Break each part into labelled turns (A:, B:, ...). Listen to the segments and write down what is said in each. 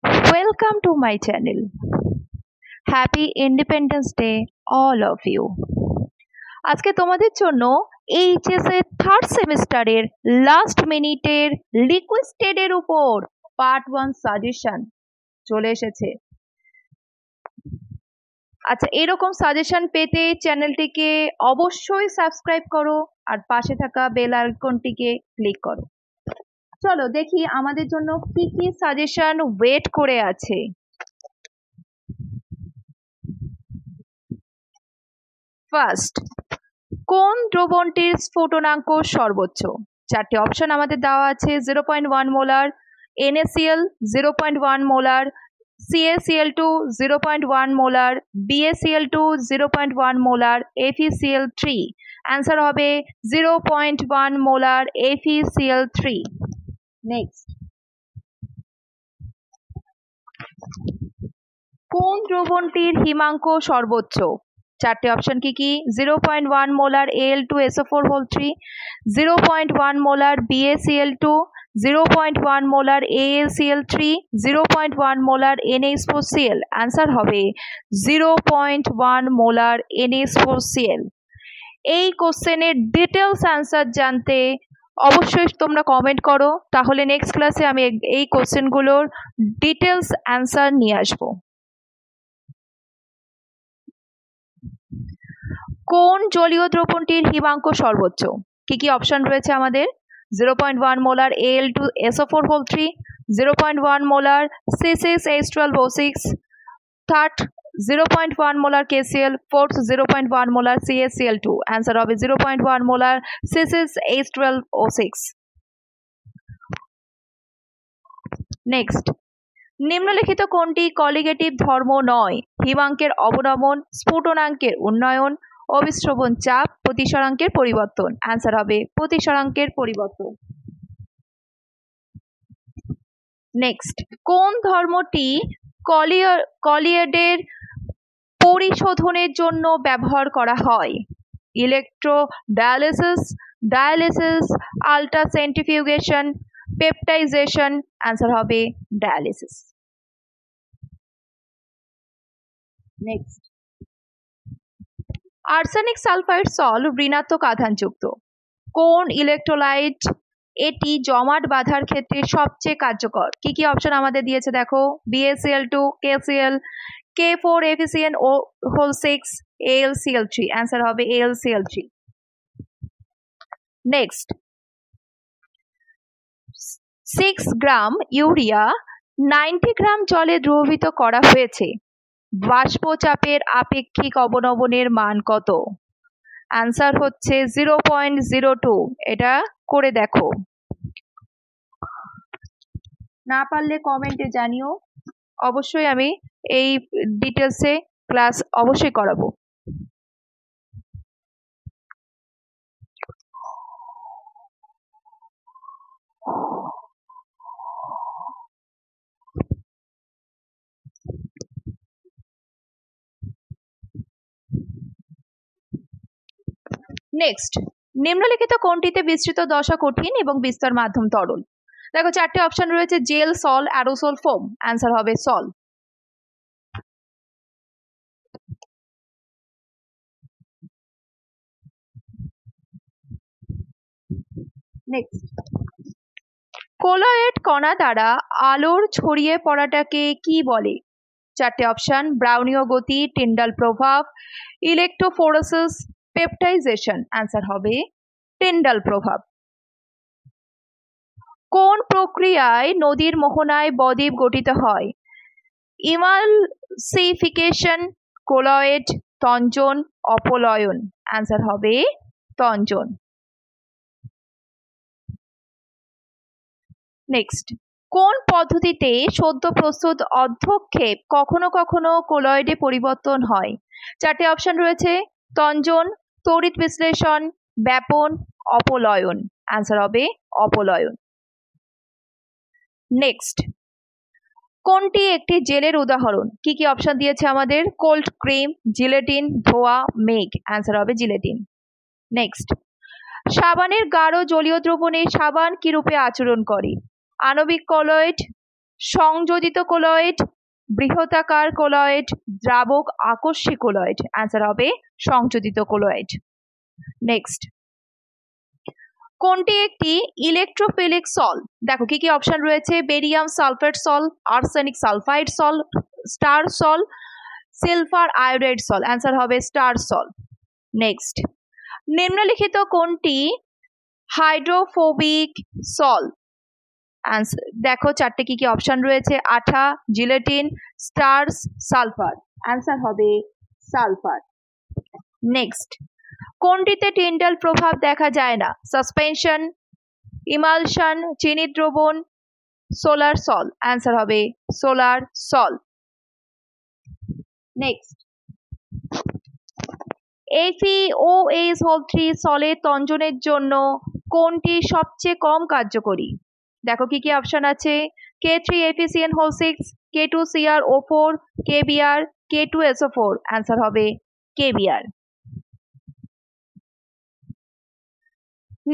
A: Welcome to my channel. Happy Independence Day all of you. আজকে তোমাদের জন্য HS এর থার্ড সেমিস্টারের লাস্ট মিনিটের রিকোয়েস্টেড এর উপর পার্ট 1 সাজেশন চলে এসেছে। আচ্ছা, এরকম সাজেশন পেতে চ্যানেলটিকে অবশ্যই সাবস্ক্রাইব করো আর পাশে থাকা বেল আইকনটিকে ক্লিক করো। চলো দেখি আমাদের জন্য কি কি সাজেশন ওয়েট করে আছে। ফার্স্ট, কোন দ্রবণটির স্ফুটনাঙ্ক সর্বোচ্চ? চারটি অপশন আমাদের দেওয়া আছে: 0.1 molar NaCl, 0.1 molar CaCl2, 0.1 molar BaCl2, 0.1 molar FeCl3। Answer হবে 0.1 মোলার FeCl3। নেক্সট, কোন দ্রবণটির হিমাঙ্ক সর্বোচ্চ? চারটি অপশন কি কি: 0.1 molar Al2SO4 3, 0.1 molar BaCl2, 0.1 molar AlCl3, 0.1 molar NH4Cl। Answer হবে 0.1 মোলার NH4Cl। এই কোশ্চেনের ডিটেলস অ্যান্সার জানতে অবশ্যই তোমরা কমেন্ট করো, তাহলে নেক্সট ক্লাসে আমি এই কোশ্চেনগুলোর ডিটেলস অ্যান্সার নিয়ে আসবো। কোন জলীয় দ্রবণটির হিমাঙ্ক সর্বোচ্চ? কি কি অপশন রয়েছে আমাদের: 0.1 molar Al2SO4 3, 0.1 molar C6H12O6, third 0.1 molar KCl, fourth 0.1 molar CaCl2। Answer হবে 0.1 মোলার C6H12O6। নেক্সট, নিম্নলিখিত কোনটি কলিগেটিভ ধর্ম নয়? হিমাঙ্কের অবনমন, স্ফুটনাঙ্কের উন্নয়ন, অবিশ্রবণ চাপ, প্রতিসরাঙ্কের পরিবর্তন। অ্যান্সার হবে প্রতিসরাঙ্কের পরিবর্তন। নেক্সট, কোন ধর্মটি কলিয়েডের পরিশোধনের জন্য ব্যবহার করা হয়? ইলেকট্রোডায়ালিসিস, ডায়ালিসিস, আল্ট্রাসেন্ট্রিফিউগেশন, পেপটাইজেশন। অ্যান্সার হবে ডায়ালিসিস। নেক্সট, আর্সেনিক সালফাইড সল ঋণাত্মক আধানযুক্ত। কোন ইলেকট্রোলাইট এটি জমাট বাঁধার ক্ষেত্রে সবচেয়ে কার্যকর? কি কি অপশন আমাদের দিয়েছে দেখো: BaCl2, KCl, K4FeCN6, AlCl3। Answer হবে AlCl3। নেক্সট, 6 গ্রাম ইউরিয়া 90 গ্রাম জলে দ্রবীভূত করা হয়েছে, বাষ্প চাপের আপেক্ষিক অবনমনের মান কত? অ্যান্সার হচ্ছে 0.02। এটা করে দেখো, না পারলে কমেন্টে জানিও, অবশ্যই আমি এই ডিটেলসে ক্লাস অবশ্যই করাবো। নেক্সট, নিম্নলিখিত কোনটিতে বিস্তৃত দশা কঠিন এবং বিস্তর মাধ্যম তরল? দেখো চারটে অপশন রয়েছে: জেল, সল, অ্যারোসল, ফোম। অ্যান্সার হবে সল। নেক্সট, কোলয়েড কণা দ্বারা আলোর ছড়িয়ে পড়াটাকে কি বলে? চারটে অপশন: ব্রাউনীয় গতি, টিন্ডাল প্রভাব, ইলেকট্রোফোরেসিস, পেপটাইজেশন। অ্যান্সার হবে টিন্ডাল প্রভাব। কোন প্রক্রিয়ায় নদীর মোহনায় বদ্বীপ গঠিত হয়? ইমালসিফিকেশন, কোলয়েড, তঞ্জন, অপলয়ন। অ্যান্সার হবে তঞ্জন। নেক্সট, কোন পদ্ধতিতে সদ্য প্রস্তুত অর্ধক্ষেপ কখনো কখনো কোলয়েডে পরিবর্তন হয়? চারটে অপশন রয়েছে: তঞ্জন, তড়িৎ বিশ্লেষণ, ব্যাপন, অপলয়ন। অ্যান্সার হবে অপলয়ন। নেক্সট, কোনটি একটি জেলের উদাহরণ? কি কি অপশন দিয়েছে আমাদের: কোল্ড ক্রিম, জিলেটিন, ধোয়া, মেঘ। অ্যান্সার হবে জিলেটিন। নেক্সট, সাবানের গাঢ় জলীয় দ্রবণে সাবান কি রূপে আচরণ করে? আণবিক কলয়েড, সংযোজিত কোলয়েড, বৃহতাকার কোলয়েড, দ্রাবক আকস্মিক কোলয়েড। অ্যান্সার হবে সংযোজিত কোলয়েড। নেক্সট, কোনটি একটি ইলেকট্রোফিলিক সল? দেখো কি কি অপশন রয়েছে, বেরিয়াম সালফেট সল, আর্সেনিক সালফাইড সল, স্টার সল, সিলভার আয়োডাইড সল। অ্যান্সার হবে স্টার সল। নেক্সট, নিম্নলিখিত কোনটি হাইড্রোফোবিক সল? দেখো চারটে কি কি অপশন রয়েছে, আঠা, জিলেটিন, স্টার্স, সালফার। অ্যান্সার হবে সালফার। নেক্সট, কোনটিতে টিন্ডাল প্রভাব দেখা যায় না? সাসপেনশন, ইমালশন, চিনি দ্রবণ, সোলার সল। অ্যান্সার হবে সোলার সল। নেক্সট, FeOH3 সলের তঞ্জনের জন্য কোনটি সবচেয়ে কম কার্যকরী? দেখো কি কি অপশন আছে, K3FeCN6, K2CrO4, KBr, K2SO4। Answer হবে KBr।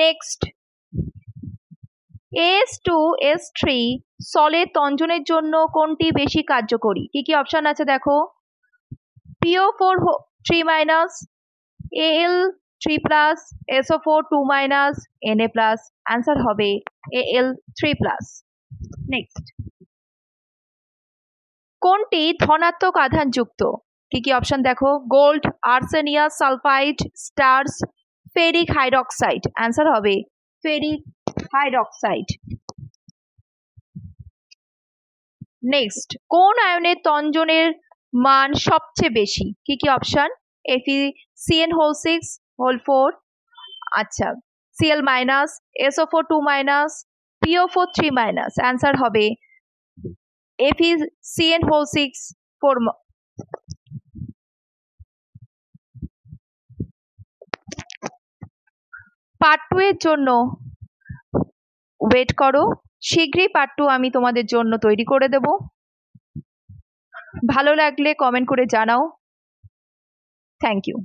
A: নেক্সট, S2S3 সলের তঞ্জনের জন্য কোনটি বেশি কার্যকরী? কি কি অপশন আছে দেখো, PO4 3-, Al3+, SO4 2-, Na+। Answer হবে Al3+। নেক্সট, কোনটি ধনাত্মক আধানযুক্ত? কি কি অপশন দেখো, gold, arsenious sulphide, starch, ferric hydroxide. Answer হবে ফেরিক হাইড্রক্সাইড। নেক্সট, কোন আয়নের তঞ্জনের মান সবচেয়ে বেশি? কি কি অপশন, FeCN6 4, আচ্ছা, Cl-, SO4 2-, PO4 3-। অ্যান্সার হবে FeCN6 4। পার্ট 2 এর জন্য ওয়েট করো, শীঘ্রই পার্ট 2 আমি তোমাদের জন্য তৈরি করে দেব। ভালো লাগলে কমেন্ট করে জানাও। Thank you.